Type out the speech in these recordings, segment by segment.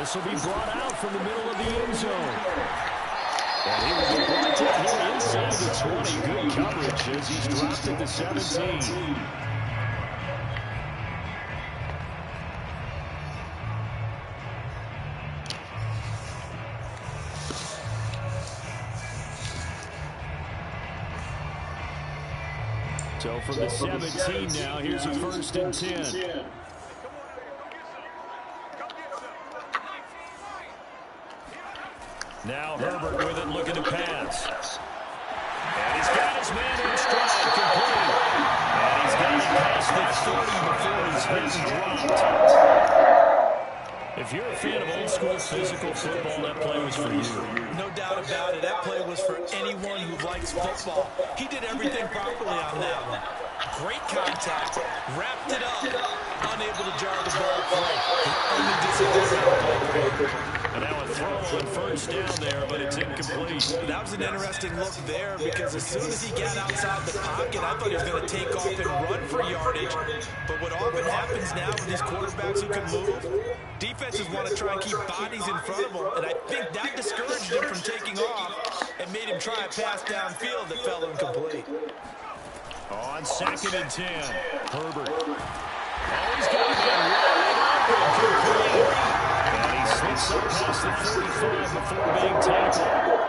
This will be brought out from the middle of the end zone. And he will be brought down here inside the 20. Good coverage as he's dropped at the 17. So from the 17 now, here's a 1st and 10. Now Herbert with it, looking to pass. And he's got his man in stride, complete. And he's got it past the 30 before he's hit and dropped. If you're a fan of old-school physical football, that play was for you. No doubt about it. That play was for anyone who likes football. He did everything properly on that one. Great contact, wrapped it up, unable to jar the ball free. He only disadvantage. And now a throw on 1st down there, but it's incomplete. That was an interesting look there because as soon as he got outside the pocket, I thought he was going to take off and run for yardage. But what often happens now with these quarterbacks who can move, defenses want to try and keep bodies in front of them, and I think that discouraged him from taking off and made him try a pass downfield that fell incomplete. On 2nd and 10, Herbert. Oh, he's got it wide open. And he slips up past the 45 before being tackled.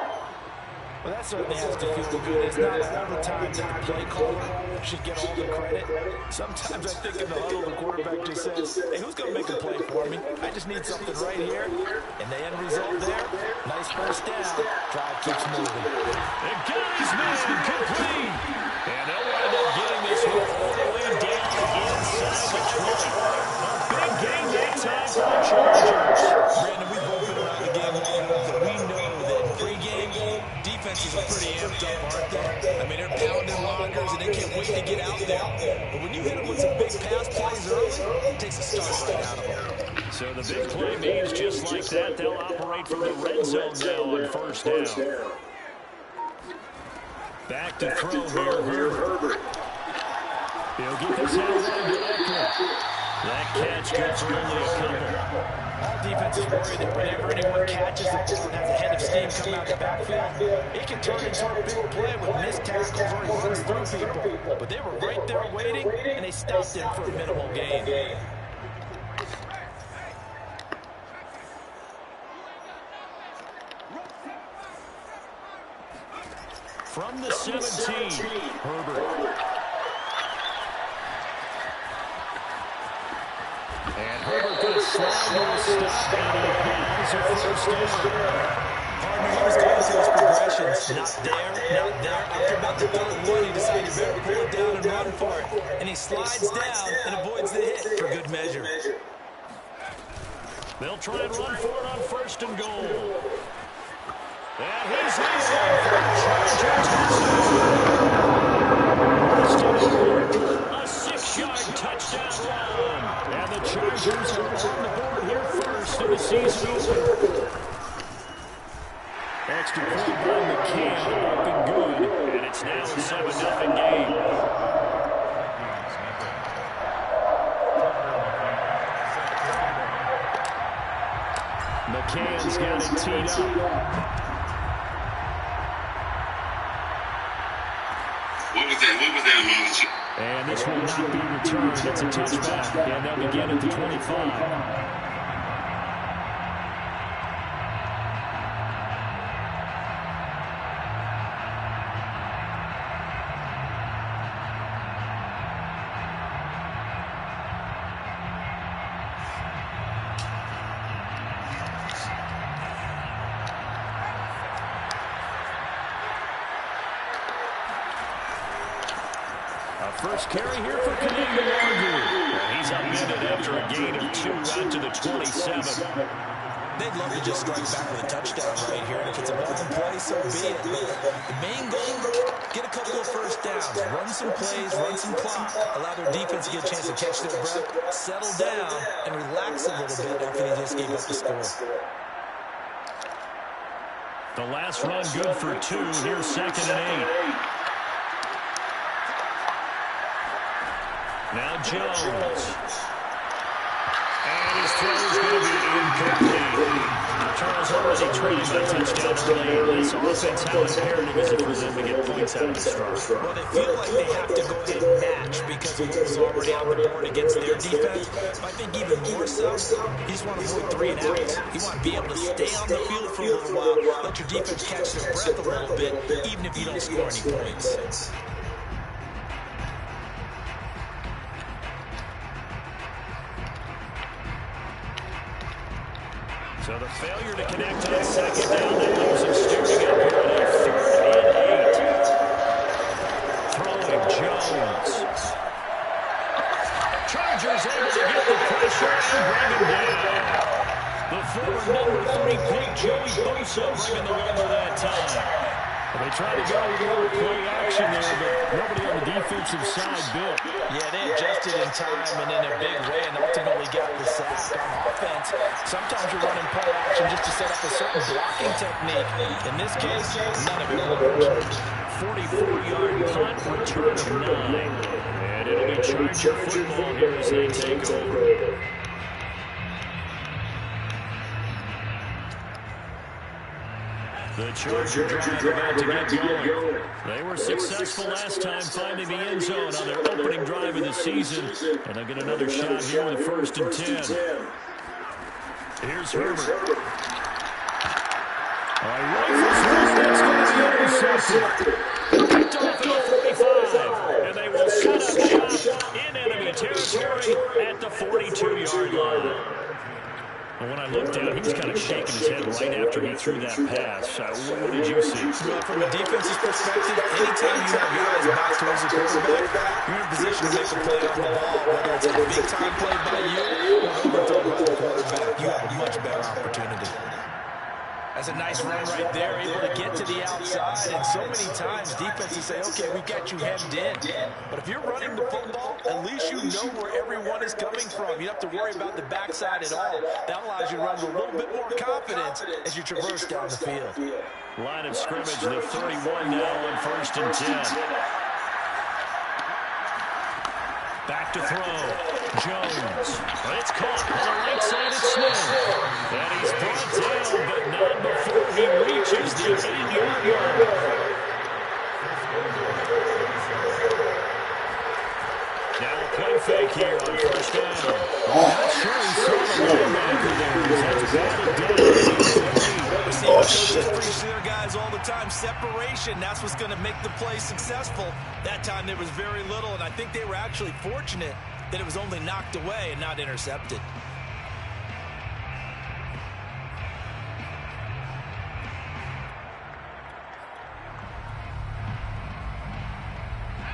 Well, that certainly has to feel good. It's not all the time that the play caller should get all the credit. Sometimes I think in the huddle, the quarterback just says, hey, who's going to make a play for me? I just need something right here. And the end result there, nice 1st down. Drive keeps moving. And got his man complete. And they'll wind up getting this one all the way down inside the 20. A big game that time for the Chargers. Brandon, we've both been around the game long enough that we know that pregame defenses are pretty amped up, aren't they? I mean, they're pounding lockers and they can't wait to get out there. But when you hit them with some big pass plays early, it takes a start right out of them. So the big play means just like that, they'll operate from the red zone now on 1st down. Back to throw here, Herbert. He'll get this out right directly. That catch good for only a couple. All defenses worry that whenever anyone catches the ball and has a head of steam come out the backfield, it can turn into a big play with missed tackles or he runs through people. But they were right there waiting, and they stopped him for a minimal gain. From the 17, Herbert. And Herbert going to slide to a stop, and he has a 1st down. Partner, he was going through his progressions. Not there. After about the 3rd one, he decided he better pull it down and run for it. And he slides down and avoids the hit for good measure. They'll try and run for it on 1st and goal. And he's in for the Chargers. A 6-yard touchdown run. And the Chargers are on the board here first in the season. Extra point by McCann, up and good. And it's now a 7-0 game. McCann's got it teed up. What was that long? And this will not be returned. It's a touchback. And they'll begin at the 25. First carry here for Khalil Mayer. He's upended after a gain of 2 out to the 27. They'd love to just strike back with a touchdown right here. And if it's a long play, so be it. The main goal, get a couple of 1st downs, run some plays, run some clock, allow their defense to get a chance to catch their breath, settle down, and relax a little bit after they just gave up the score. The last run good for 2. Here's 2nd and 8. Now Jones. And his throw is going to be incomplete. be trailing by touchdown early. This offense, how imperative is it for them to get points out of the start? Well, they feel like they have to go ahead and match because of what was already on the board against their defense. But I think even more so, you just want to avoid 3 and outs. You want to be able to stay on the field for a little while, let your defense catch their breath a little bit, even if you don't score any points. So the failure to connect on second down, that leaves him staring up here on a 3rd and 8. Throwing Jones. Chargers able to get the pressure and bring him down. The former number 3 pick, Joey Bosa, bringing the lumber that time. They tried to go with a little play action there, but nobody on the defensive side bit. Yeah, they adjusted in time and in a big way and ultimately got the sack. On offense, sometimes you're running play action just to set up a certain blocking technique. In this case, none of it worked. 44-yard punt, return of 9. And it'll be Charger football here as they take over. The Charger drive about to get going. They were successful last time finding the end zone on their opening drive of the season. And they'll get another shot here with 1st and 10. Here's Herbert. Rifles one, that's going to be intercepted. Picked off at the 45. And they will set up shop in enemy territory at the 42-yard line. Well, when I looked down, he was kind of shaking his head right after he threw that pass. What did you see? Well, from a defensive perspective, anytime you have your eyes back towards the quarterback, you're in a position to make a play on the ball. Whether it's a big-time play by you or overthrow by the quarterback, you have a much better opportunity. That's a nice run right there, able to get to the outside. And so many times, defenses say, okay, we've got you hemmed in. But if you're running the football, at least you know where everyone is coming from. You don't have to worry about the backside at all. That allows you to run with a little bit more confidence as you traverse down the field. Line of scrimmage, the 31 now on 1st and 10. Back to throw. Jones. But it's caught on the right side of Smith. And he's brought down, but not before he reaches the 8-yard line. Now a play fake here on 1st down. Not sure he saw the linebacker there. Oh, shit. Preach to their guys all the time. Separation, that's what's going to make the play successful. That time there was very little, and I think they were actually fortunate that it was only knocked away and not intercepted.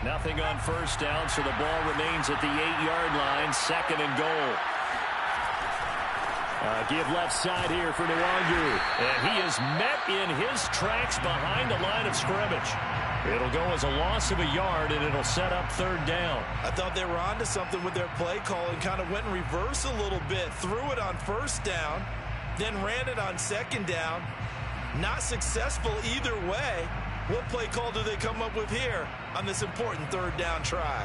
Nothing on 1st down, so the ball remains at the 8-yard line, 2nd and goal. Give left side here for Nwangu. And he is met in his tracks behind the line of scrimmage. It'll go as a loss of a yard, and it'll set up 3rd down. I thought they were onto something with their play call and kind of went in reverse a little bit. Threw it on 1st down, then ran it on 2nd down. Not successful either way. What play call do they come up with here on this important 3rd down try?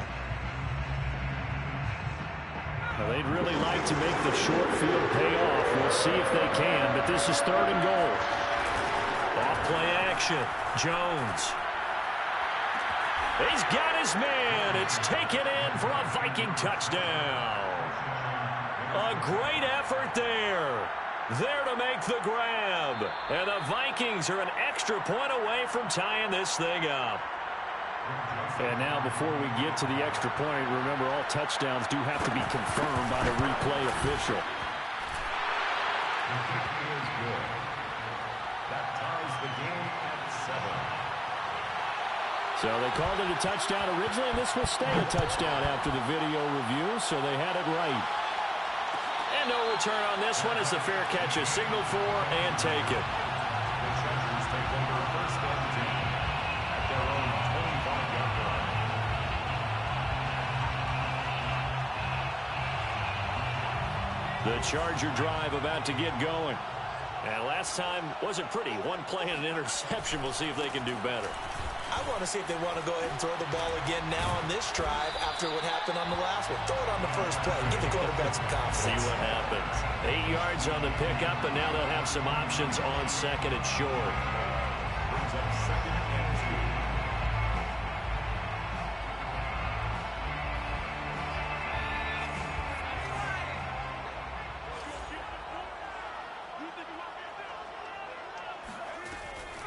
Well, they'd really like to make the short field pay off. We'll see if they can, but this is 3rd and goal. Off play action. Jones. He's got his man. It's taken in for a Viking touchdown. A great effort there. There to make the grab. And the Vikings are an extra point away from tying this thing up. And now before we get to the extra point, remember all touchdowns do have to be confirmed by the replay official. That ties the game at 7. So they called it a touchdown originally, and this will stay a touchdown after the video review, so they had it right. And no return on this one as the fair catch is signaled for and taken. The Chargers take over 1st and 10 at their own 25-yard line. The Charger drive about to get going. And last time wasn't pretty. One play and an interception. We'll see if they can do better. I want to see if they want to go ahead and throw the ball again now on this drive after what happened on the last one. Throw it on the first play. Give the quarterback some confidence. See what happens. 8 yards on the pickup, and now they'll have some options on second and short. Brings up second and 2.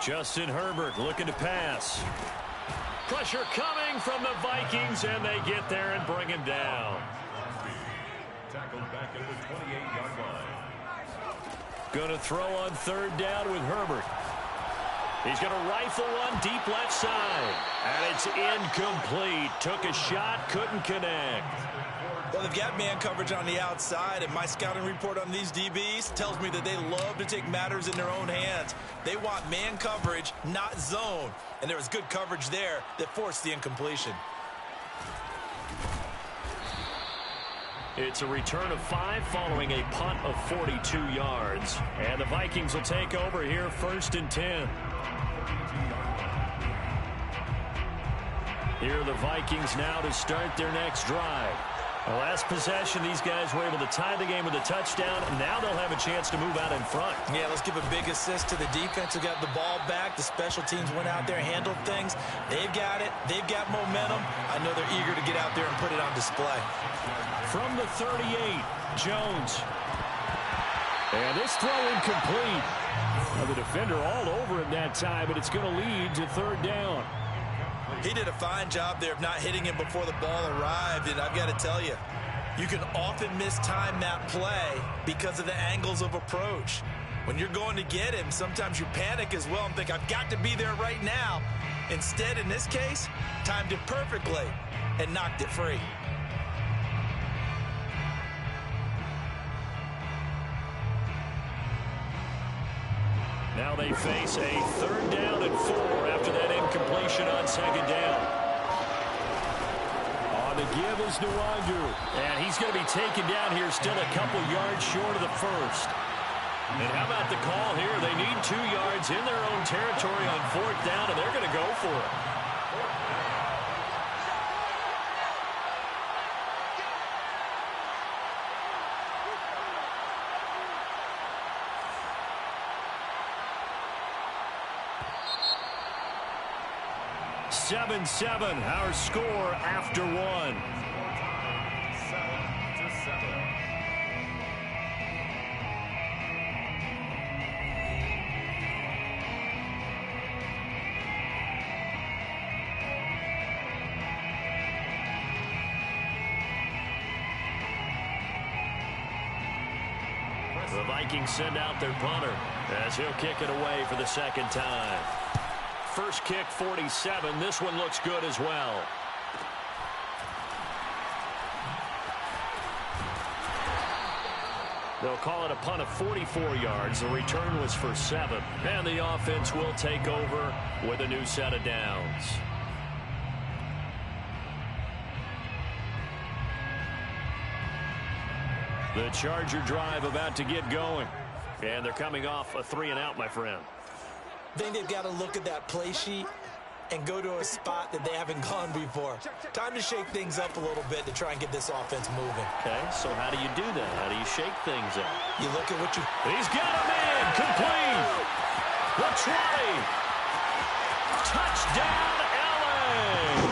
Justin Herbert looking to pass. Pressure coming from the Vikings, and they get there and bring him down. Tackled back at the 28-yard line. Going to throw on third down with Herbert. He's going to rifle one deep left side. And it's incomplete. Took a shot, couldn't connect. Well, they've got man coverage on the outside, and my scouting report on these DBs tells me that they love to take matters in their own hands. They want man coverage, not zone. And there was good coverage there that forced the incompletion. It's a return of 5 following a punt of 42 yards. And the Vikings will take over here 1st and 10. Here are the Vikings now to start their next drive. The last possession, these guys were able to tie the game with a touchdown, and now they'll have a chance to move out in front. Yeah, let's give a big assist to the defense who got the ball back. The special teams went out there, handled things. They've got it. They've got momentum. I know they're eager to get out there and put it on display. From the 38, Jones. And this throw incomplete. Well, the defender all over him that time, but it's going to lead to 3rd down. He did a fine job there of not hitting him before the ball arrived, and I've got to tell you, you can often mistime that play because of the angles of approach. When you're going to get him, sometimes you panic as well and think, I've got to be there right now. Instead, in this case, timed it perfectly and knocked it free. Now they face a 3rd down and 4 after that incompletion on 2nd down. On the give is Nwangu. And he's going to be taken down here still a couple yards short of the first. And how about the call here? They need 2 yards in their own territory on 4th down, and they're going to go for it. Seven, our score after 1. 7-7. The Vikings send out their punter as he'll kick it away for the 2nd time. First kick, 47. This one looks good as well. They'll call it a punt of 44 yards. The return was for 7. And the offense will take over with a new set of downs. The Charger drive about to get going. And they're coming off a 3-and-out, my friend. I think they've got to look at that play sheet and go to a spot that they haven't gone before. Time to shake things up a little bit to try and get this offense moving. Okay, so how do you do that? How do you shake things up? You look at what you... He's got him in! Complete! The try! Touchdown, LA!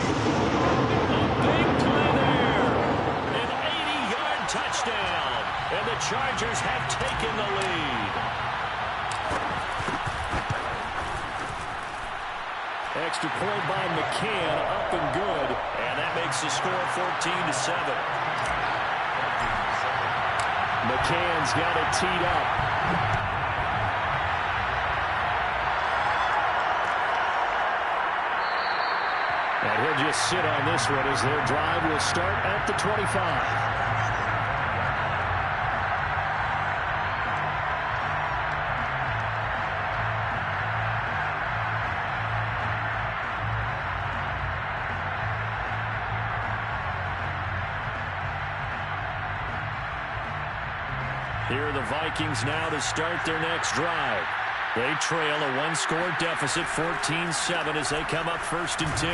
A big play there! An 80-yard touchdown! And the Chargers have taken the lead. Extra point by McCann, up and good. And that makes the score 14-7. McCann's got it teed up. And he'll just sit on this one as their drive will start at the 25. Here are the Vikings now to start their next drive. They trail a one-score deficit, 14-7, as they come up 1st and 10.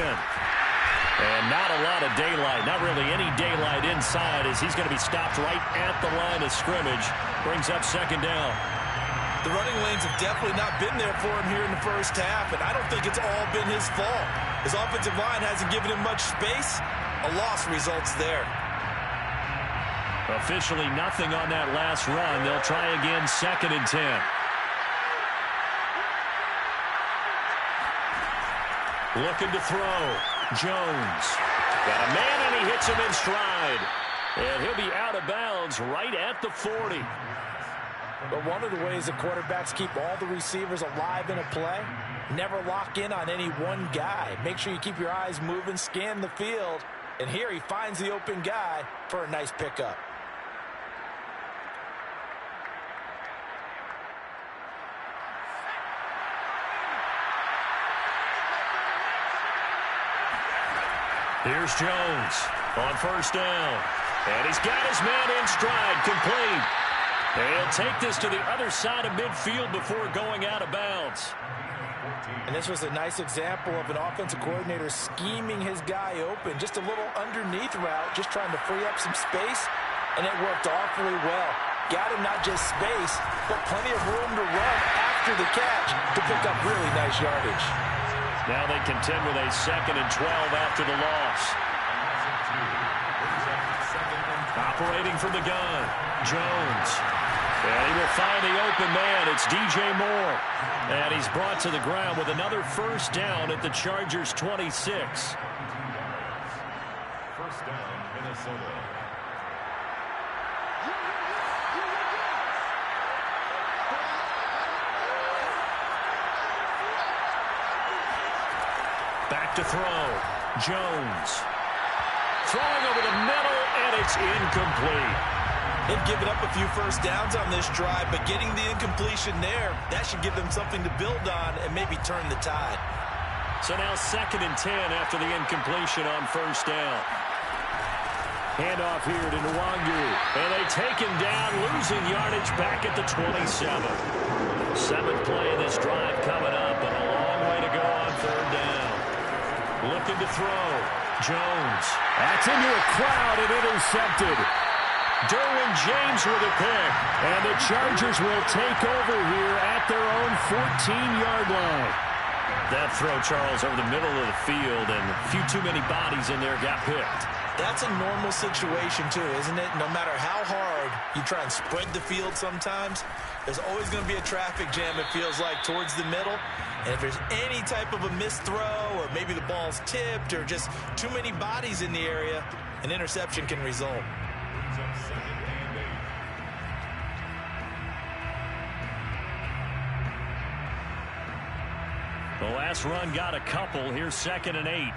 And not a lot of daylight, not really any daylight inside, as he's going to be stopped right at the line of scrimmage. Brings up 2nd down. The running lanes have definitely not been there for him here in the first half, and I don't think it's all been his fault. His offensive line hasn't given him much space. A loss results there. Officially nothing on that last run. They'll try again, 2nd and 10. Looking to throw. Jones. Got a man, and he hits him in stride. And he'll be out of bounds right at the 40. But one of the ways that quarterbacks keep all the receivers alive in a play, never lock in on any one guy. Make sure you keep your eyes moving, scan the field. And here he finds the open guy for a nice pickup. Here's Jones on 1st down. And he's got his man in stride, complete. He'll take this to the other side of midfield before going out of bounds. And this was a nice example of an offensive coordinator scheming his guy open. Just a little underneath route, just trying to free up some space. And it worked awfully well. Got him not just space, but plenty of room to run after the catch to pick up really nice yardage. Now they contend with a 2nd and 12 after the loss. Operating from the gun, Jones. And he will find the open man. It's DJ Moore. And he's brought to the ground with another 1st down at the Chargers' 26. 1st down, Minnesota. Back to throw. Jones. Throwing over the middle, and it's incomplete. They've given up a few 1st downs on this drive, but getting the incompletion there, that should give them something to build on and maybe turn the tide. So now 2nd and 10 after the incompletion on 1st down. Handoff here to Nwangu. And they take him down, losing yardage back at the 27. 7th play in this drive coming up, and a long way to go on 3rd down. Looking to throw. Jones. That's into a crowd and intercepted. Derwin James with a pick. And the Chargers will take over here at their own 14-yard line. That throw, Charles, over the middle of the field, and a few too many bodies in there got picked. That's a normal situation, too, isn't it? No matter how hard you try and spread the field sometimes, there's always going to be a traffic jam, it feels like, towards the middle. And if there's any type of a missed throw, or maybe the ball's tipped, or just too many bodies in the area, an interception can result. The last run got a couple. Here's 2nd and 8.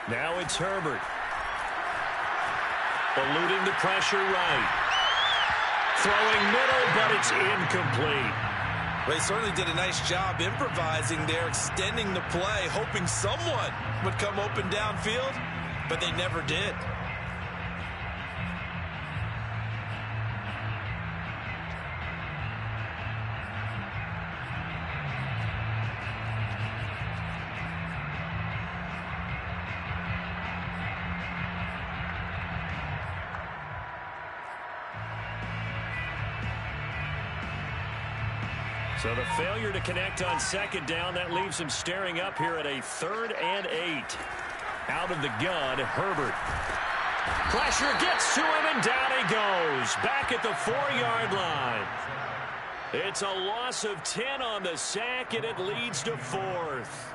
Now it's Herbert. Eluding the pressure right. Throwing middle, but it's incomplete. They certainly did a nice job improvising there, extending the play, hoping someone would come open downfield, but they never did. So the failure to connect on 2nd down, that leaves him staring up here at a 3rd and 8. Out of the gun, Herbert. Pressure gets to him, and down he goes. Back at the 4-yard line. It's a loss of 10 on the sack, and it leads to 4th.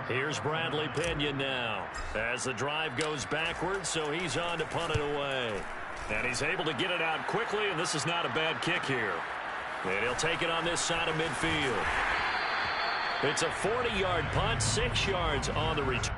Here's Bradley Pinion now as the drive goes backwards, so he's on to punt it away. And he's able to get it out quickly, and this is not a bad kick here. And he'll take it on this side of midfield. It's a 40-yard punt, 6 yards on the return.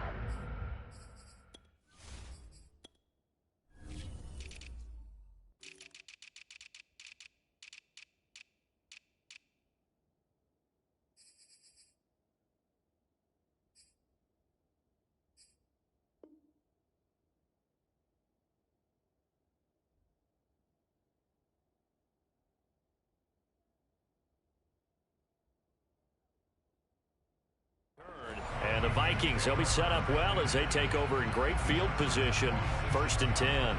Vikings, they'll be set up well as they take over in great field position. 1st and 10.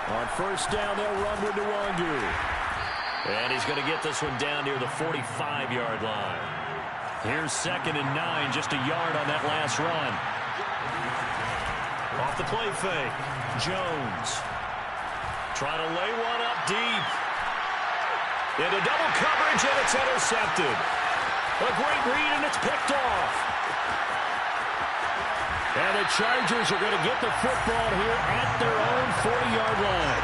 On 1st down, they'll run with Nwangu. And he's going to get this one down near the 45-yard line. Here's 2nd and 9, just a yard on that last run. Off the play fake, Jones. Trying to lay one up deep. Into double coverage, and it's intercepted. A great read, and it's picked off. And the Chargers are going to get the football here at their own 40-yard line.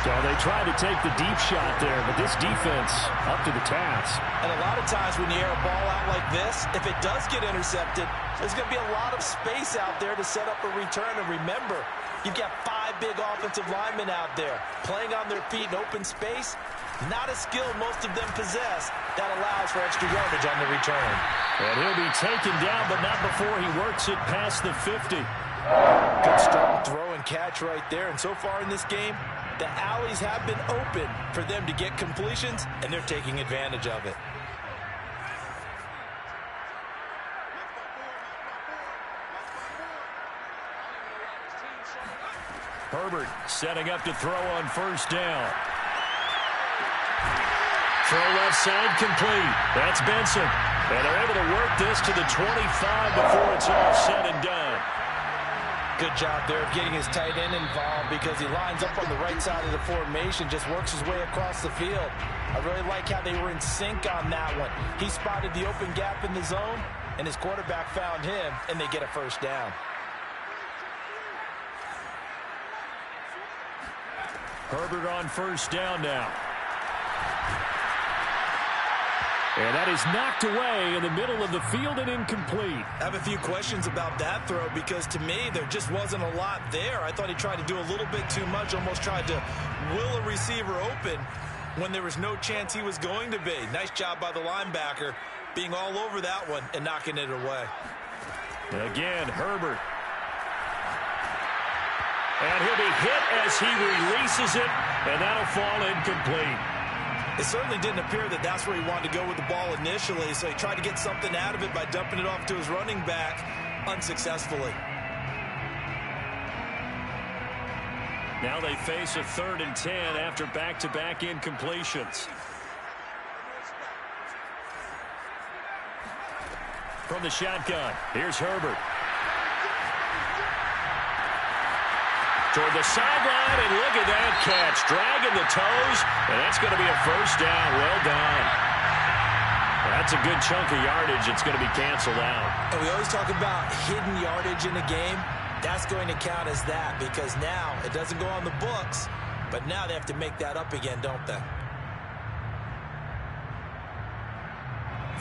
So they tried to take the deep shot there, but this defense up to the task. And a lot of times when you air a ball out like this, if it does get intercepted, there's going to be a lot of space out there to set up a return. And remember, you've got 5 big offensive linemen out there playing on their feet in open space. Not a skill most of them possess that allows for extra yardage on the return. And he'll be taken down, but not before he works it past the 50. Good strong throw and catch right there. And so far in this game, the alleys have been open for them to get completions, and they're taking advantage of it. Herbert setting up to throw on 1st down. Throw left side complete. That's Benson. And they're able to work this to the 25 before it's all said and done. Good job there of getting his tight end involved because he lines up on the right side of the formation, just works his way across the field. I really like how they were in sync on that one. He spotted the open gap in the zone, and his quarterback found him, and they get a 1st down. Herbert on 1st down now. And that is knocked away in the middle of the field and incomplete. I have a few questions about that throw because to me there just wasn't a lot there. I thought he tried to do a little bit too much, almost tried to will a receiver open when there was no chance he was going to be. Nice job by the linebacker being all over that one and knocking it away. Again, Herbert. And he'll be hit as he releases it, and that'll fall incomplete. It certainly didn't appear that that's where he wanted to go with the ball initially, so he tried to get something out of it by dumping it off to his running back unsuccessfully. Now they face a 3rd and 10 after back-to-back incompletions. From the shotgun, here's Herbert. Toward the sideline, and look at that catch. Dragging the toes, and that's going to be a 1st down. Well done. That's a good chunk of yardage. It's going to be canceled out. And we always talk about hidden yardage in a game. That's going to count as that because now it doesn't go on the books, but now they have to make that up again, don't they?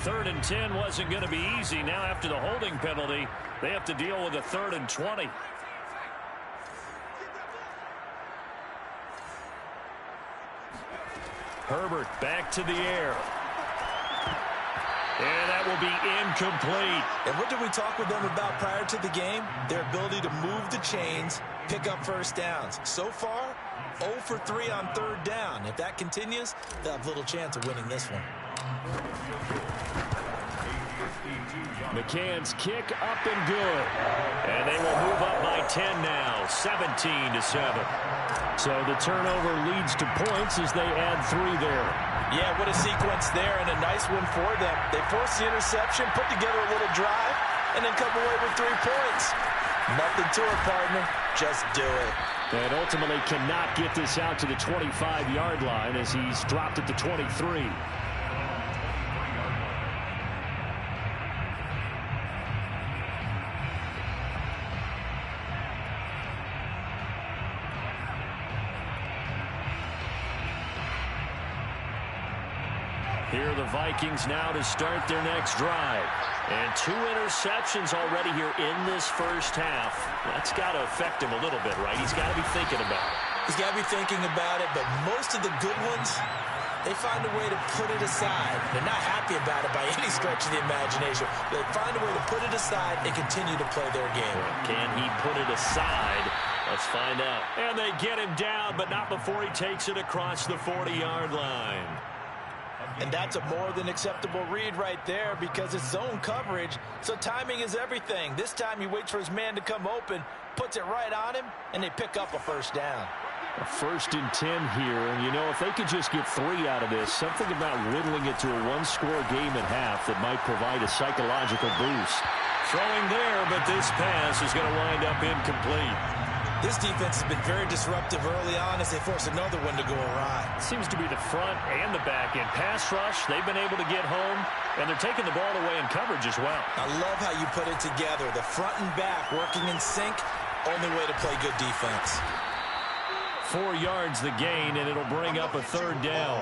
3rd and 10 wasn't going to be easy. Now after the holding penalty, they have to deal with a 3rd and 20. Herbert back to the air. And that will be incomplete. And what did we talk with them about prior to the game? Their ability to move the chains, pick up 1st downs. So far, 0 for 3 on 3rd down. If that continues, they'll have little chance of winning this one. McCann's kick up and good. And they will move up by 10 now, 17-7. So the turnover leads to points as they add 3 there. Yeah, what a sequence there and a nice one for them. They forced the interception, put together a little drive, and then come away with 3 points. Nothing to it, partner. Just do it. And ultimately cannot get this out to the 25-yard line as he's dropped at the 23. Here are the Vikings now to start their next drive. And 2 interceptions already here in this first half. That's got to affect him a little bit, right? He's got to be thinking about it. He's got to be thinking about it, but most of the good ones They find a way to put it aside. They're not happy about it by any stretch of the imagination. They find a way to put it aside and continue to play their game. Can he put it aside? Let's find out. And they get him down, but not before he takes it across the 40-yard line. And that's a more than acceptable read right there because it's zone coverage, so timing is everything. This time he waits for his man to come open, puts it right on him, and they pick up a first down. A 1st and 10 here, and you know, if they could just get 3 out of this, something about whittling it to a one-score game at half that might provide a psychological boost. Throwing there, but this pass is going to wind up incomplete. This defense has been very disruptive early on as they force another one to go awry. Seems to be the front and the back end. Pass rush, they've been able to get home, and they're taking the ball away in coverage as well. I love how you put it together. The front and back working in sync, only way to play good defense. 4 yards the gain, and it'll bring up a 3rd down.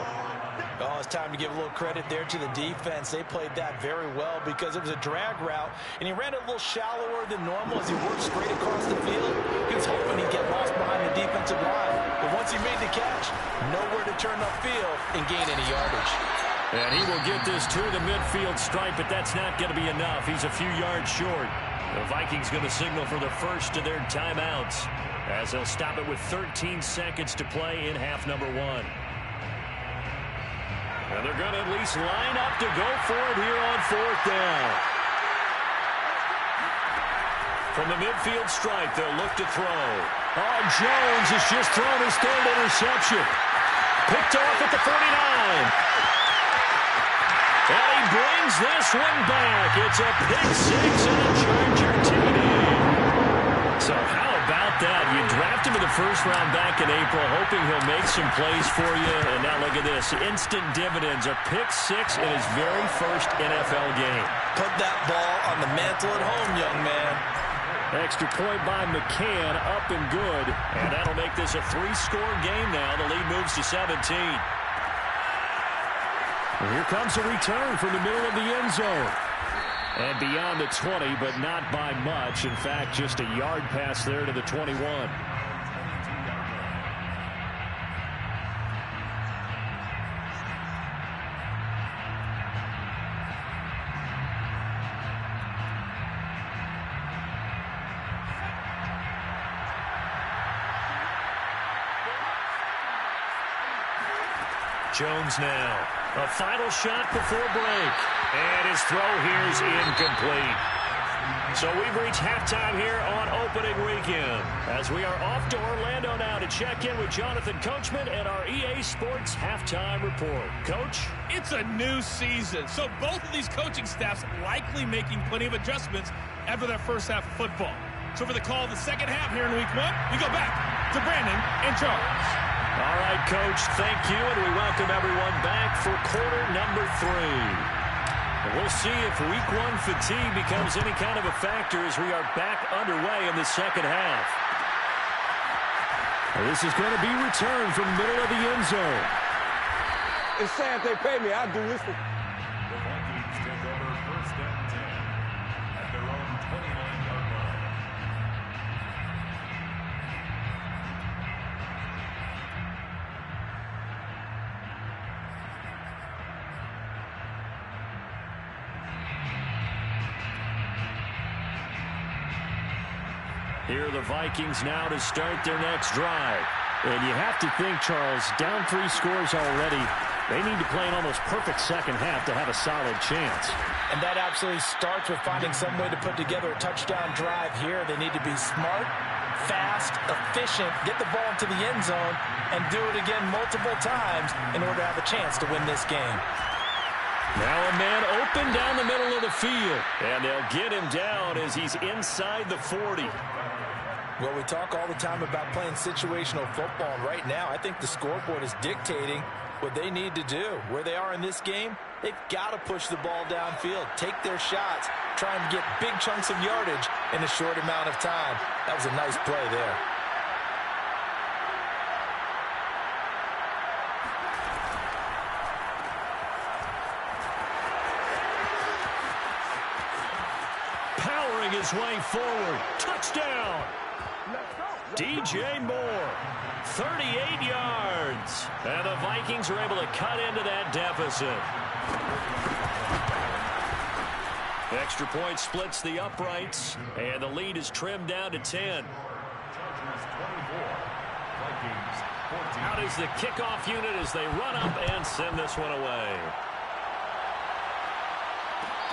Oh, it's time to give a little credit there to the defense. They played that very well because it was a drag route, and he ran it a little shallower than normal as he worked straight across the field. He was hoping he'd get lost behind the defensive line, but once he made the catch, nowhere to turn upfield and gain any yardage. And he will get this to the midfield stripe, but that's not going to be enough. He's a few yards short. The Vikings going to signal for the first of their timeouts as they'll stop it with 13 seconds to play in half number 1. And they're going to at least line up to go for it here on 4th down. From the midfield stripe, they'll look to throw. Oh, Jones has just thrown his 3rd interception. Picked off at the 49. And he brings this one back. It's a pick 6 and a Charger TD. So how about that? You draft him in the 1st round back in April, hoping he'll make some plays for you. And now look at this. Instant dividends. A pick 6 in his very first NFL game. Put that ball on the mantle at home, young man. Extra point by McCann, up and good. And that'll make this a 3-score game now. The lead moves to 17. And here comes a return from the middle of the end zone. And beyond the 20, but not by much. In fact, just a yard pass there to the 21. Jones now. A final shot before break. And his throw here is incomplete. So we've reached halftime here on opening weekend as we are off to Orlando now to check in with Jonathan Coachman and our EA Sports halftime report. Coach? It's a new season, so both of these coaching staffs likely making plenty of adjustments after their first half of football. So for the call of the second half here in week 1, we go back to Brandon and Charles. All right, Coach, thank you, and we welcome everyone back for quarter number 3. We'll see if week 1 fatigue becomes any kind of a factor as we are back underway in the second half. This is going to be returned from the middle of the end zone. It's sad they pay me. I do this. The Vikings take over 1st and 10 at their own 29-yard line. Here are the Vikings now to start their next drive. And you have to think, Charles, down 3 scores already. They need to play an almost perfect second half to have a solid chance. And that absolutely starts with finding some way to put together a touchdown drive here. They need to be smart, fast, efficient, get the ball into the end zone, and do it again multiple times in order to have a chance to win this game. Now a man open down the middle of the field. And they'll get him down as he's inside the 40. Well, we talk all the time about playing situational football, and right now I think the scoreboard is dictating what they need to do. Where they are in this game, they've got to push the ball downfield, take their shots, try and get big chunks of yardage in a short amount of time. That was a nice play there. Powering his way forward. Touchdown. DJ Moore, 38 yards. And the Vikings are able to cut into that deficit. Extra point splits the uprights, and the lead is trimmed down to 10. Out is the kickoff unit as they run up and send this one away.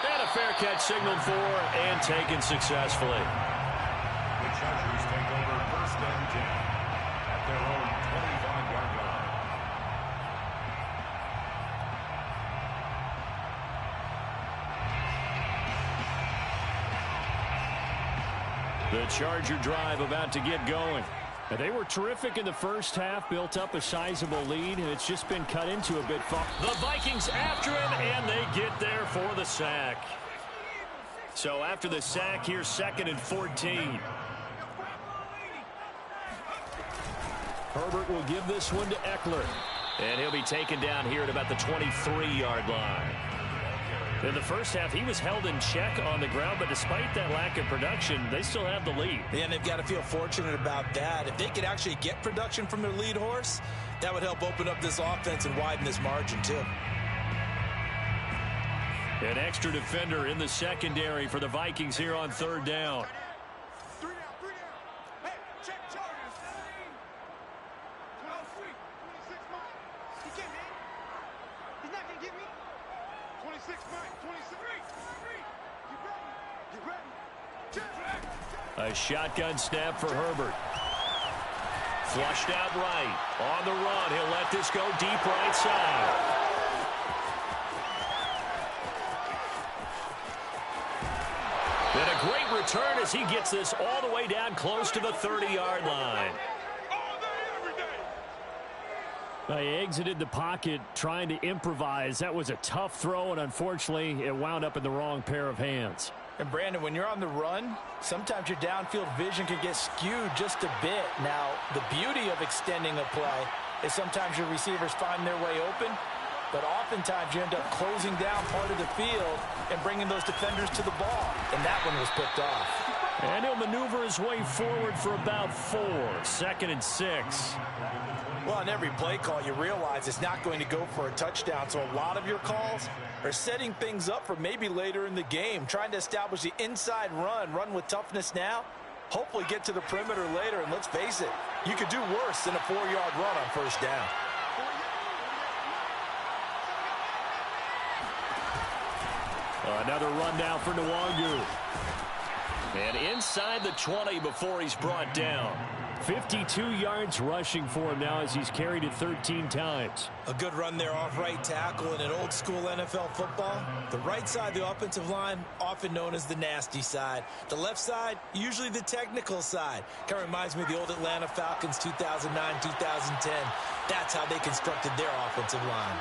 And a fair catch signaled for and taken successfully. The Chargers take over first and 10 at their own 25-yard line. The Charger drive about to get going. They were terrific in the first half, built up a sizable lead, and it's just been cut into a bit. The Vikings after him, and they get there for the sack. So after the sack, here's 2nd and 14. Herbert will give this one to Eckler. And he'll be taken down here at about the 23-yard line. In the first half, he was held in check on the ground, but despite that lack of production, they still have the lead. Yeah, and they've got to feel fortunate about that. If they could actually get production from their lead horse, that would help open up this offense and widen this margin, too. An extra defender in the secondary for the Vikings here on 3rd down. 3 down. Hey, check Chargers. 12 free. 26 mile. He can't hit. He's not going to get me. 26 mile. 23. You ready? A shotgun snap for Herbert. Flushed out right. On the run. He'll let this go deep right side. And a great return as he gets this all the way down close to the 30-yard line. He exited the pocket trying to improvise. That was a tough throw, and unfortunately, it wound up in the wrong pair of hands. And, Brandon, when you're on the run, sometimes your downfield vision can get skewed just a bit. Now, the beauty of extending a play is sometimes your receivers find their way open, but oftentimes you end up closing down part of the field and bringing those defenders to the ball. And that one was picked off. And he'll maneuver his way forward for about 4. 2nd and 6. Well, on every play call, you realize it's not going to go for a touchdown. So a lot of your calls are setting things up for maybe later in the game, trying to establish the inside run with toughness now, hopefully get to the perimeter later. And let's face it, you could do worse than a 4-yard run on 1st down. Another run now for Nwangu. And inside the 20 before he's brought down. 52 yards rushing for him now as he's carried it 13 times. A good run there off right tackle in an old school NFL football. The right side of the offensive line, often known as the nasty side. The left side, usually the technical side. Kind of reminds me of the old Atlanta Falcons 2009, 2010. That's how they constructed their offensive line.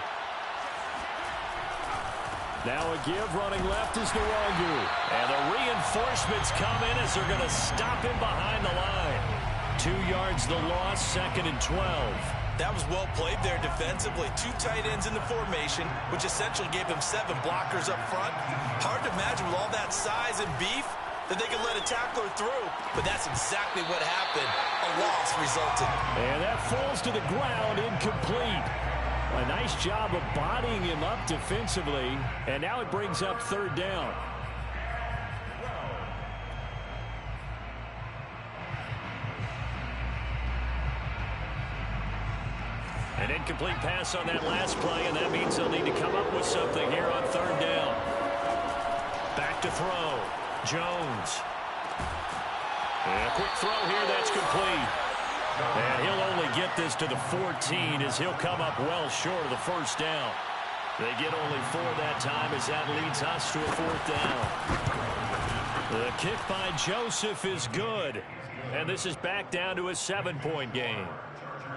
Now a give running left is Nwangu. And the reinforcements come in as they're going to stop him behind the line. 2 yards the loss, 2nd and 12. That was well played there defensively. 2 tight ends in the formation, which essentially gave them 7 blockers up front. Hard to imagine with all that size and beef that they could let a tackler through. But that's exactly what happened. A loss resulted. And that falls to the ground, incomplete. A nice job of bodying him up defensively. And now it brings up 3rd down. An incomplete pass on that last play, and that means they'll need to come up with something here on 3rd down. Back to throw. Jones. And a quick throw here, that's complete. And he'll only get this to the 14 as he'll come up well short of the 1st down. They get only 4 that time as that leads us to a 4th down. The kick by Joseph is good. And this is back down to a 7-point game.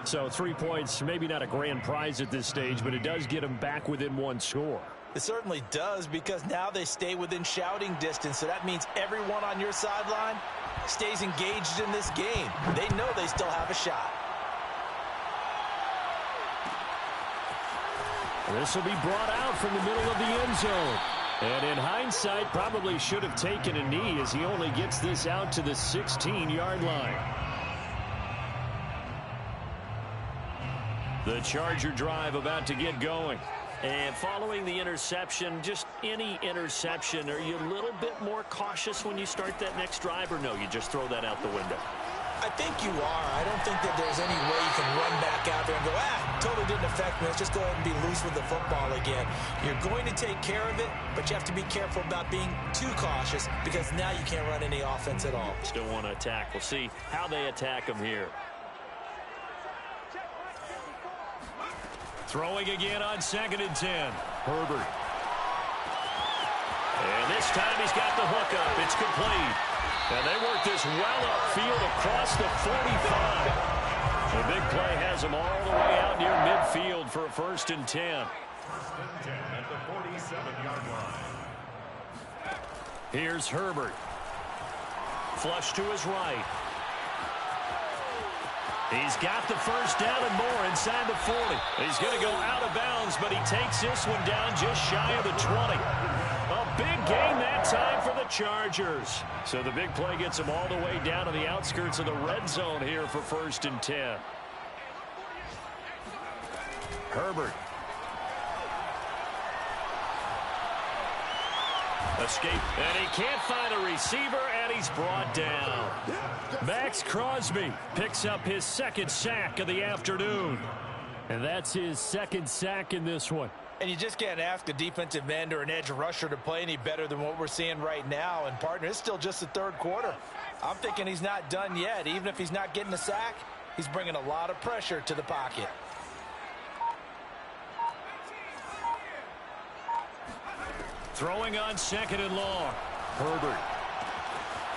So 3 points, maybe not a grand prize at this stage, but it does get them back within 1 score. It certainly does, because now they stay within shouting distance. So that means everyone on your sideline stays engaged in this game. They know they still have a shot. This will be brought out from the middle of the end zone. And in hindsight, probably should have taken a knee as he only gets this out to the 16-yard line. The Charger drive about to get going. And following the interception, just any interception, are you a little bit more cautious when you start that next drive, or no, you just throw that out the window? I think you are. I don't think that there's any way you can run back out there and go, totally didn't affect me. Let's just go ahead and be loose with the football again. You're going to take care of it, but you have to be careful about being too cautious because now you can't run any offense at all. Still want to attack. We'll see how they attack them here. Throwing again on 2nd and 10. Herbert. And this time he's got the hook up. It's complete. And they work this well upfield across the 45. The big play has them all the way out near midfield for a 1st and 10. 1st and 10 at the 47-yard line. Here's Herbert. Flush to his right. He's got the 1st down and more inside the 40. He's going to go out of bounds, but he takes this one down just shy of the 20. A big gain that time for the Chargers. So the big play gets them all the way down to the outskirts of the red zone here for 1st and 10. Herbert. Escape, and he can't find a receiver, and he's brought down. Max Crosby picks up his 2nd sack of the afternoon. And that's his 2nd sack in this one. And you just can't ask a defensive end or an edge rusher to play any better than what we're seeing right now. And, partner, it's still just the 3rd quarter. I'm thinking he's not done yet. Even if he's not getting a sack, he's bringing a lot of pressure to the pocket. Throwing on 2nd and long. Herbert.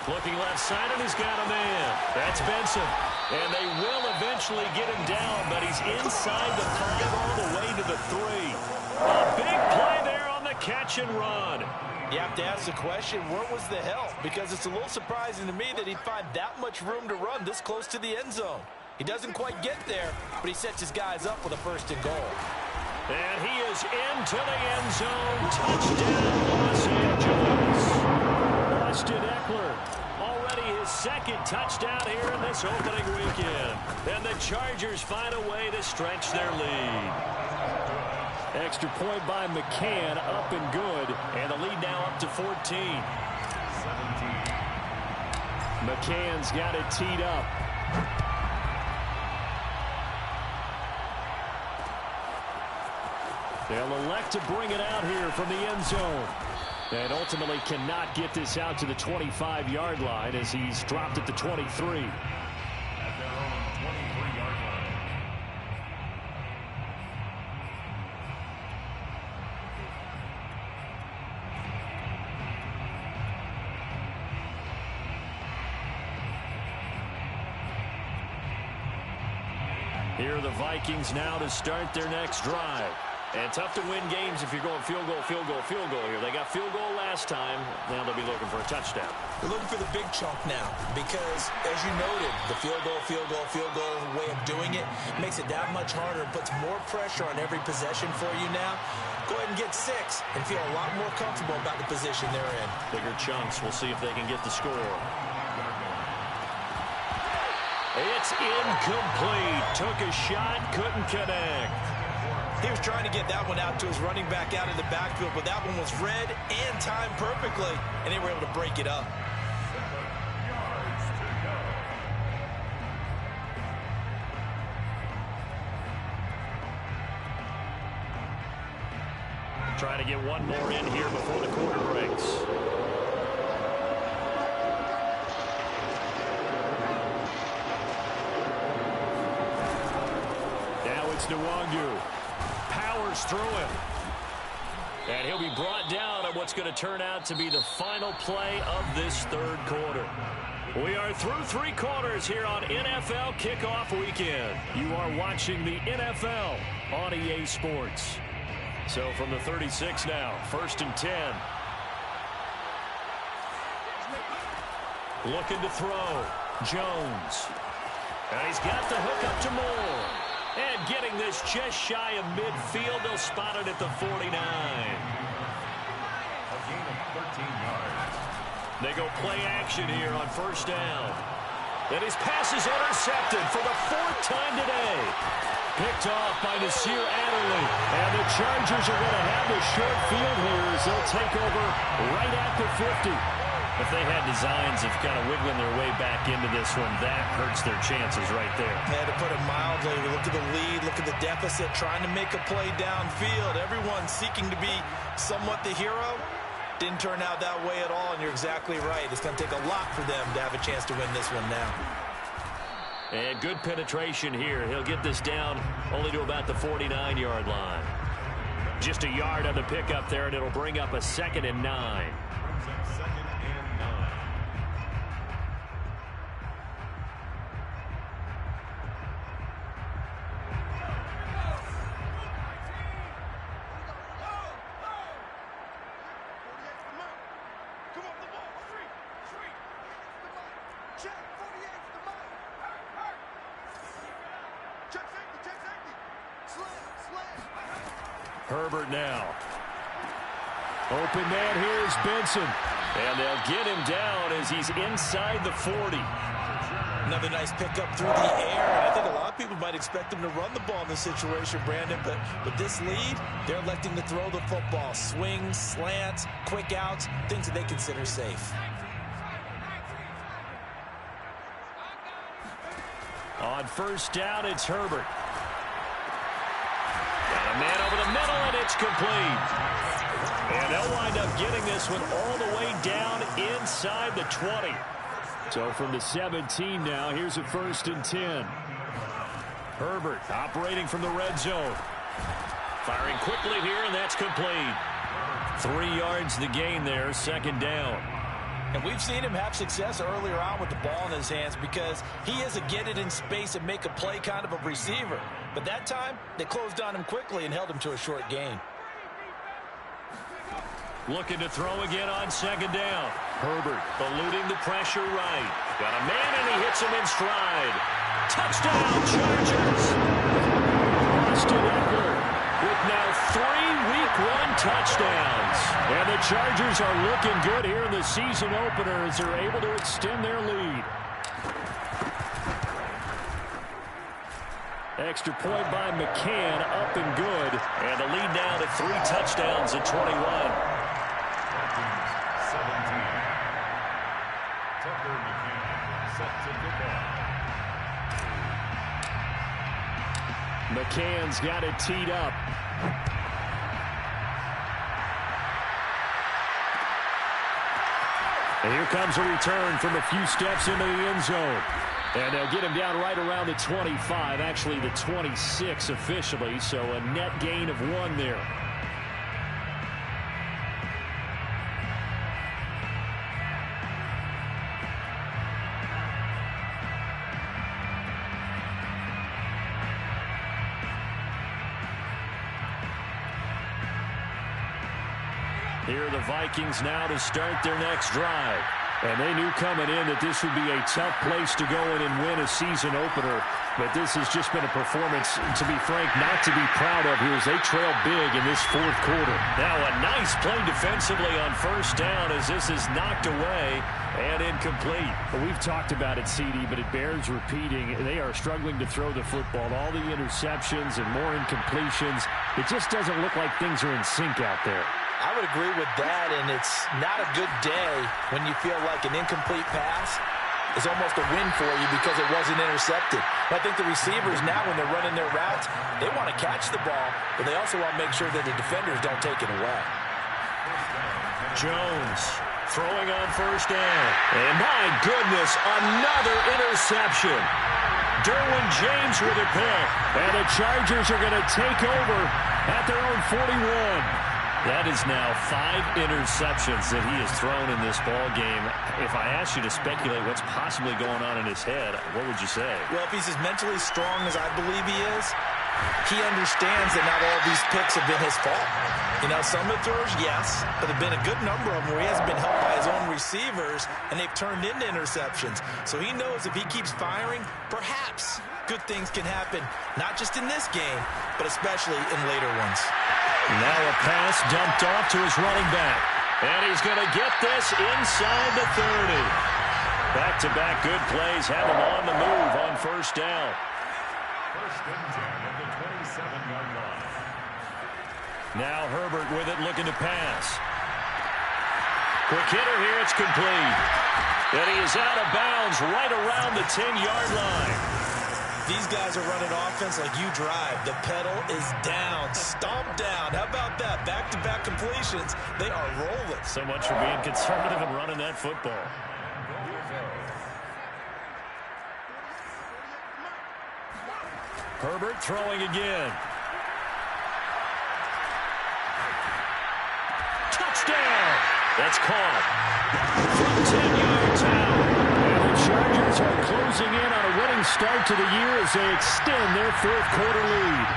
Looking left side, and he's got a man. That's Benson. And they will eventually get him down, but he's inside the 5 all the way to the 3. A big play there on the catch and run. You have to ask the question, where was the help? Because it's a little surprising to me that he'd find that much room to run this close to the end zone. He doesn't quite get there, but he sets his guys up with a 1st and goal. And he is into the end zone. Touchdown, Los Angeles. Austin Eckler, already his 2nd touchdown here in this opening weekend. And the Chargers find a way to stretch their lead. Extra point by McCann, up and good. And the lead now up to 14. 17. McCann's got it teed up. They'll elect to bring it out here from the end zone. And ultimately cannot get this out to the 25-yard line as he's dropped at the 23. At their own 23-yard line. Here are the Vikings now to start their next drive. And tough to win games if you're going field goal, field goal, field goal here. They got field goal last time. Now they'll be looking for a touchdown. They're looking for the big chunk now because, as you noted, the field goal way of doing it makes it that much harder and puts more pressure on every possession for you now. Go ahead and get 6 and feel a lot more comfortable about the position they're in. Bigger chunks. We'll see if they can get the score. It's incomplete. Took a shot, couldn't connect. He was trying to get that one out to his running back out of the backfield, but that one was read and timed perfectly, and they were able to break it up. 7 yards to go. Trying to get one more in here before the quarter breaks. Now it's Nwangu. Powers through him. And he'll be brought down at what's going to turn out to be the final play of this 3rd quarter. We are through 3 quarters here on NFL Kickoff Weekend. You are watching the NFL on EA Sports. So from the 36 now, 1st and 10. Looking to throw. Jones. And he's got the hook up to Moore. And getting this just shy of midfield. They'll spot it at the 49. A gain of 13 yards. They go play action here on 1st down. And his pass is intercepted for the 4th time today. picked off by Nasir Adderley. And the Chargers are going to have the short field here as they'll take over right at the 50. If they had designs of kind of wiggling their way back into this one, that hurts their chances right there. Yeah, to put it mildly, look at the lead, look at the deficit, trying to make a play downfield. Everyone seeking to be somewhat the hero. Didn't turn out that way at all, and you're exactly right. It's going to take a lot for them to have a chance to win this one now. And good penetration here. He'll get this down only to about the 49-yard line. Just a yard on the pickup there, and it'll bring up a 2nd and 9. Herbert now. Open man here is Benson. And they'll get him down as he's inside the 40. Another nice pickup through the air. And I think a lot of people might expect him to run the ball in this situation, Brandon. But with this lead, they're electing to throw the football. Swings, slants, quick outs, things that they consider safe. On first down, it's Herbert. Got a man over the middle, and it's complete. And they'll wind up getting this one all the way down inside the 20. So from the 17 now, here's a 1st and 10. Herbert operating from the red zone. Firing quickly here, and that's complete. 3 yards the gain there, 2nd down. And we've seen him have success earlier on with the ball in his hands because he is a get it in space and make a play kind of a receiver. But that time, they closed on him quickly and held him to a short gain. Looking to throw again on 2nd down. Herbert eluding the pressure right. Got a man, and he hits him in stride. Touchdown, Chargers! Austin Eckler with now 3 Week 1 touchdowns. And the Chargers are looking good here in the season opener as they're able to extend their lead. Extra point by McCann, up and good. And the lead now to 3 touchdowns at 21. 17. Tucker McCann set to kick off. McCann's got it teed up. And here comes a return from a few steps into the end zone. And they'll get him down right around the 25, actually the 26 officially, so a net gain of 1 there. Here are the Vikings now to start their next drive. And they knew coming in that this would be a tough place to go in and win a season opener. But this has just been a performance, to be frank, not to be proud of here as they trail big in this 4th quarter. Now a nice play defensively on first down as this is knocked away and incomplete. Well, we've talked about it, CD, but it bears repeating. They are struggling to throw the football. All the interceptions and more incompletions. It just doesn't look like things are in sync out there. I would agree with that, and it's not a good day when you feel like an incomplete pass is almost a win for you because it wasn't intercepted. But I think the receivers now, when they're running their routes, they want to catch the ball, but they also want to make sure that the defenders don't take it away. Jones throwing on first down. And my goodness, another interception. Derwin James with a pick. And the Chargers are going to take over at their own 41. That is now 5 interceptions that he has thrown in this ball game. If I asked you to speculate what's possibly going on in his head, what would you say? Well, if he's as mentally strong as I believe he is, he understands that not all these picks have been his fault. You know, some of the throws, yes, but there have been a good number of them where he hasn't been helped by his own receivers, and they've turned into interceptions. So he knows if he keeps firing, perhaps good things can happen, not just in this game, but especially in later ones. Now a pass dumped off to his running back. And he's going to get this inside the 30. Back-to-back good plays have him on the move on first down. First and 10 at the 27-yard line. Now Herbert with it, looking to pass. Quick hitter here, it's complete. And he is out of bounds right around the 10-yard line. These guys are running offense like you drive. The pedal is down, stomp down. How about that? Back-to-back completions. They are rolling. So much for being conservative and running that football. Herbert throwing again. Touchdown! That's caught. From 10 yards out. And the Chargers are closing in on a winning start to the year as they extend their fourth quarter lead.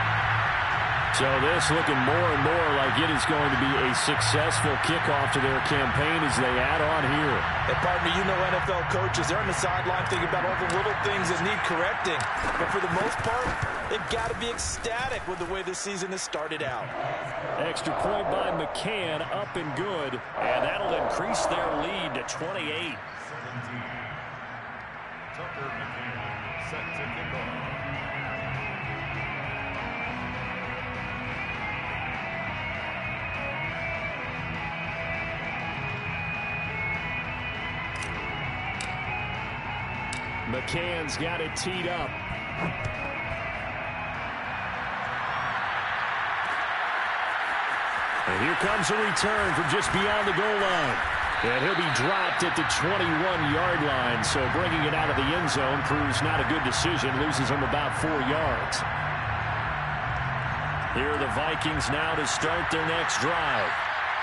So this looking more and more like it is going to be a successful kickoff to their campaign as they add on here. And pardon me, you know NFL coaches, they're on the sideline thinking about all the little things that need correcting. But for the most part, they've got to be ecstatic with the way this season has started out. Extra point by McCann, up and good. And that'll increase their lead to 28. 17. Tucker McCann set to kick off. McCann's got it teed up. And here comes a return from just beyond the goal line. And he'll be dropped at the 21-yard line. So bringing it out of the end zone proves not a good decision. Loses him about 4 yards. Here are the Vikings now to start their next drive.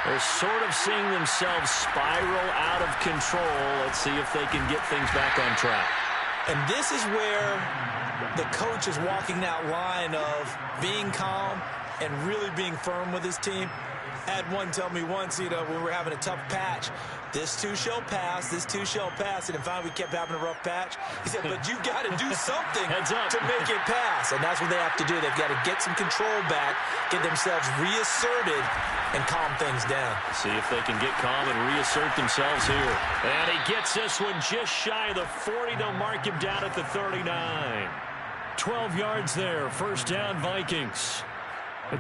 They're sort of seeing themselves spiral out of control. Let's see if they can get things back on track. And this is where the coach is walking that line of being calm and really being firm with his team. I had one tell me once, when we were having a tough patch, this too shall pass, this too shall pass. And finally we kept having a rough patch. He said, but you got to do something to make it pass. And that's what they have to do. They've got to get some control back, get themselves reasserted, and calm things down. See if they can get calm and reassert themselves here. And he gets this one just shy of the 40. They'll mark him down at the 39. 12 yards there. First down, Vikings.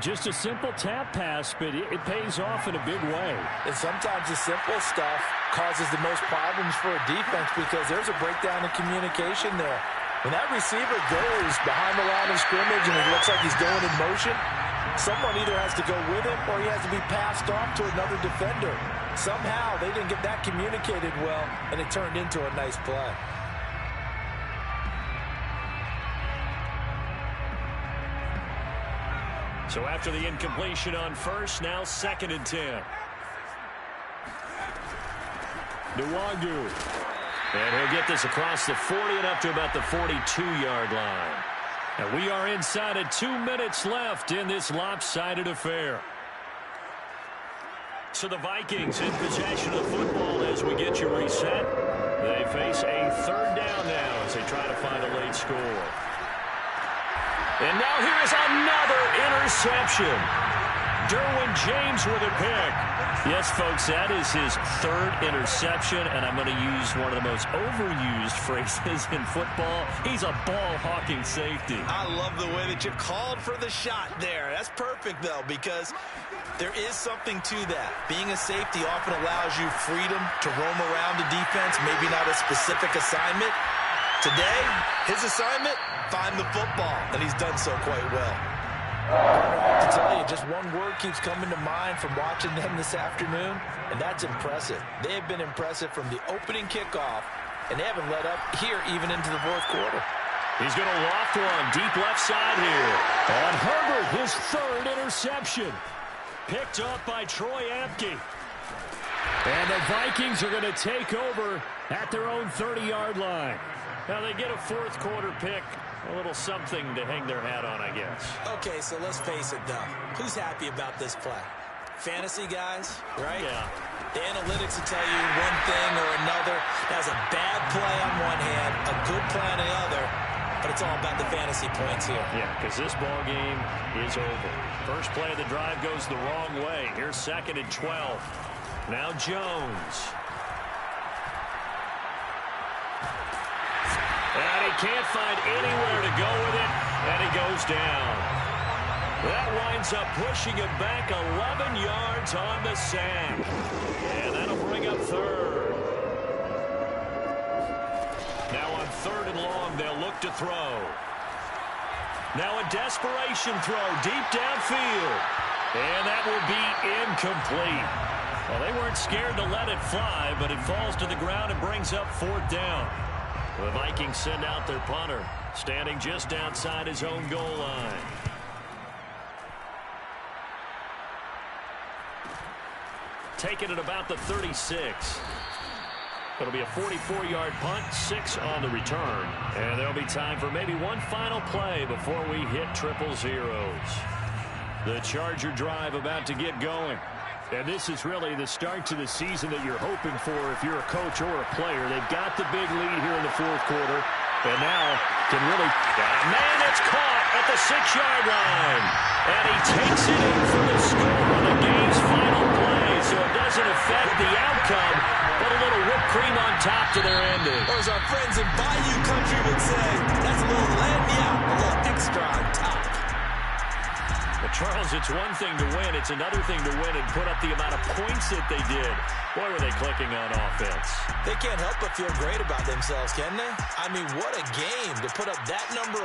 Just a simple tap pass, but it pays off in a big way. And sometimes the simple stuff causes the most problems for a defense because there's a breakdown in communication there. When that receiver goes behind the line of scrimmage and it looks like he's going in motion, someone either has to go with him or he has to be passed off to another defender. Somehow they didn't get that communicated well, and it turned into a nice play. So after the incompletion on first, now 2nd and 10. Nwangu. And he'll get this across the 40 and up to about the 42-yard line. And we are inside of 2 minutes left in this lopsided affair. So the Vikings in possession of the football as we get you reset. They face a 3rd down now as they try to find a late score. And now here is another interception. Derwin James with a pick. Yes, folks, that is his 3rd interception, and I'm going to use one of the most overused phrases in football. He's a ball-hawking safety. I love the way that you called for the shot there. That's perfect, though, because there is something to that. Being a safety often allows you freedom to roam around the defense, maybe not a specific assignment. Today, his assignment, find the football, and he's done so quite well. I have to tell you, just one word keeps coming to mind from watching them this afternoon, and that's impressive. They have been impressive from the opening kickoff, and they haven't let up here even into the 4th quarter. He's going to loft one deep left side here. On Herbert, his 3rd interception. Picked up by Troy Apke. And the Vikings are going to take over at their own 30-yard line. Now they get a 4th quarter pick. A little something to hang their hat on, I guess. Okay, so let's face it, though. Who's happy about this play? Fantasy guys, right? Yeah. The analytics will tell you one thing or another. That's a bad play on one hand, a good play on the other, but it's all about the fantasy points here. Yeah, because this ball game is over. First play of the drive goes the wrong way. Here's 2nd and 12. Now Jones. And he can't find anywhere to go with it. And he goes down. That winds up pushing him back 11 yards on the sack. And that'll bring up third. Now on 3rd and long, they'll look to throw. Now a desperation throw deep downfield. And that will be incomplete. Well, they weren't scared to let it fly, but it falls to the ground and brings up 4th down. The Vikings send out their punter, standing just outside his own goal line. Taken at about the 36. It'll be a 44-yard punt, 6 on the return. And there'll be time for maybe one final play before we hit 000. The Charger drive about to get going. And this is really the start to the season that you're hoping for if you're a coach or a player. They've got the big lead here in the 4th quarter. And now can really... Man, it's caught at the 6-yard line. And he takes it in for the score on the game's final play. So it doesn't affect the outcome, but a little whipped cream on top to their ending. Or as our friends in Bayou Country would say, that's a little lagniappe, a little extra on top. But Charles, it's one thing to win. It's another thing to win and put up the amount of points that they did. Boy, were they clicking on offense. They can't help but feel great about themselves, can they? I mean, what a game to put up that number of